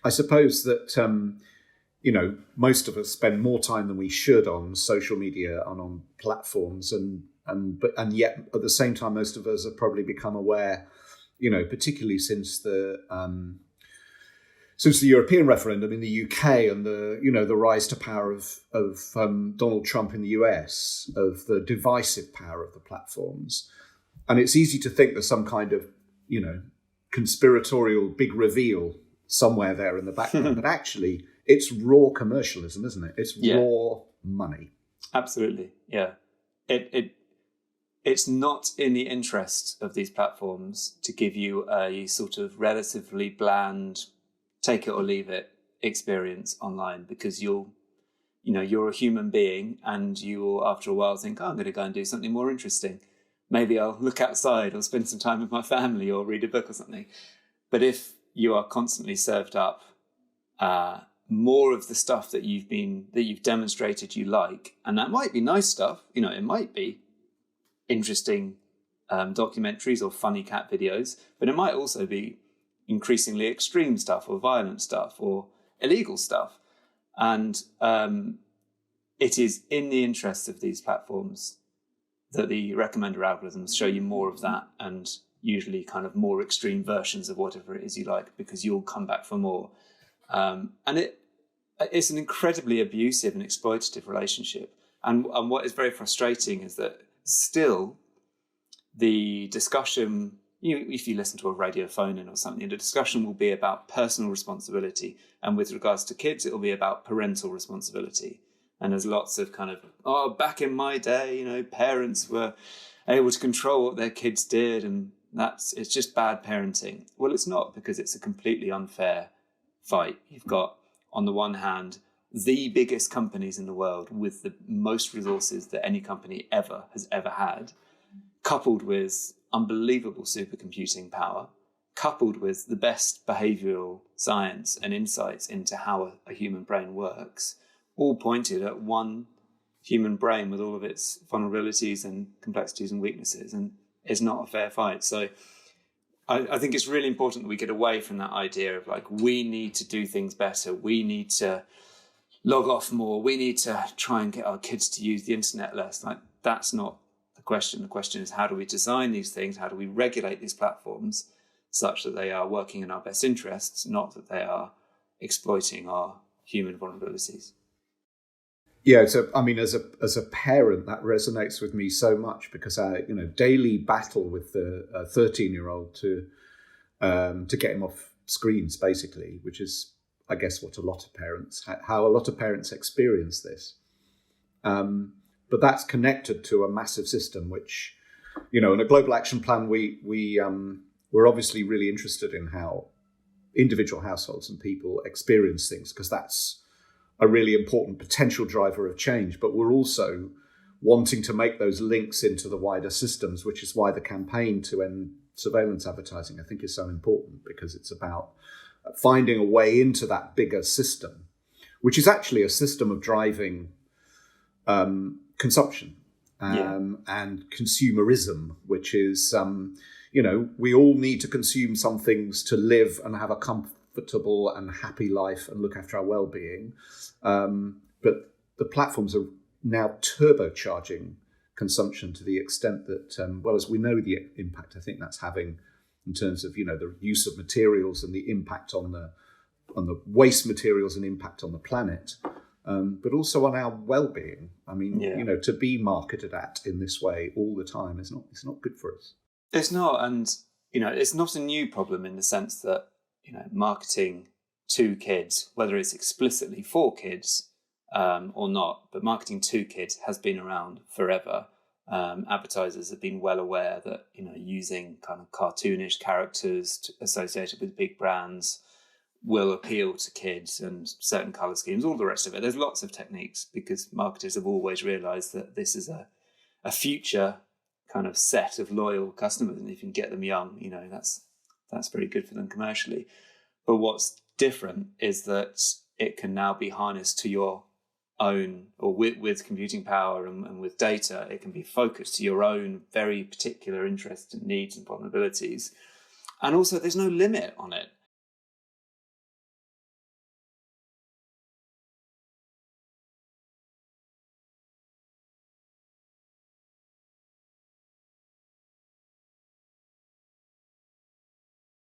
I suppose that most of us spend more time than we should on social media and on platforms, and yet at the same time, most of us have probably become aware, particularly since the European referendum in the UK and the rise to power of Donald Trump in the US, of the divisive power of the platforms. And it's easy to think there's some kind of, conspiratorial big reveal somewhere there in the background. But actually, it's raw commercialism, isn't it? It's raw money. Absolutely, yeah. It's not in the interest of these platforms to give you a sort of relatively bland, take it or leave it experience online, because you're a human being, and you will, after a while, think, I'm going to go and do something more interesting. Maybe I'll look outside or spend some time with my family or read a book or something. But if you are constantly served up more of the stuff that you've demonstrated you like, and that might be nice stuff, it might be interesting documentaries or funny cat videos, but it might also be increasingly extreme stuff or violent stuff or illegal stuff. And it is in the interest of these platforms that the recommender algorithms show you more of that, and usually kind of more extreme versions of whatever it is you like, because you'll come back for more. And it's an incredibly abusive and exploitative relationship. And what is very frustrating is that still the discussion, if you listen to a radio phone-in or something, the discussion will be about personal responsibility. And with regards to kids, it will be about parental responsibility. And there's lots of kind of, back in my day, parents were able to control what their kids did, and it's just bad parenting. Well, it's not, because it's a completely unfair fight. You've got, on the one hand, the biggest companies in the world with the most resources that any company has ever had, coupled with unbelievable supercomputing power, coupled with the best behavioral science and insights into how a human brain works, all pointed at one human brain with all of its vulnerabilities and complexities and weaknesses. And it's not a fair fight. So I think it's really important that we get away from that idea of we need to do things better. We need to log off more. We need to try and get our kids to use the internet less. That's not the question. The question is, how do we design these things? How do we regulate these platforms such that they are working in our best interests, not that they are exploiting our human vulnerabilities? Yeah, so I mean, as a parent, that resonates with me so much, because I, daily battle with the 13-year-old to get him off screens, basically, which is, I guess, how a lot of parents experience this. But that's connected to a massive system, which, in a global action plan, we're obviously really interested in how individual households and people experience things, because that's a really important potential driver of change. But we're also wanting to make those links into the wider systems, which is why the campaign to end surveillance advertising, I think, is so important, because it's about finding a way into that bigger system, which is actually a system of driving consumption and consumerism, which is, we all need to consume some things to live and have a comfortable and happy life and look after our well-being. But the platforms are now turbocharging consumption to the extent that, as we know the impact I think that's having in terms of, the use of materials and the impact on the waste materials and impact on the planet, but also on our well-being. I mean, to be marketed at in this way all the time it's not good for us. It's not, and it's not a new problem in the sense that marketing to kids, whether it's explicitly for kids or not, but marketing to kids has been around forever. Advertisers have been well aware that using kind of cartoonish characters associated with big brands will appeal to kids, and certain colour schemes, all the rest of it. There's lots of techniques, because marketers have always realised that this is a future kind of set of loyal customers, and if you can get them young, that's very good for them commercially. But what's different is that it can now be harnessed to your own, or with computing power and with data, it can be focused to your own very particular interests and needs and vulnerabilities. And also, there's no limit on it.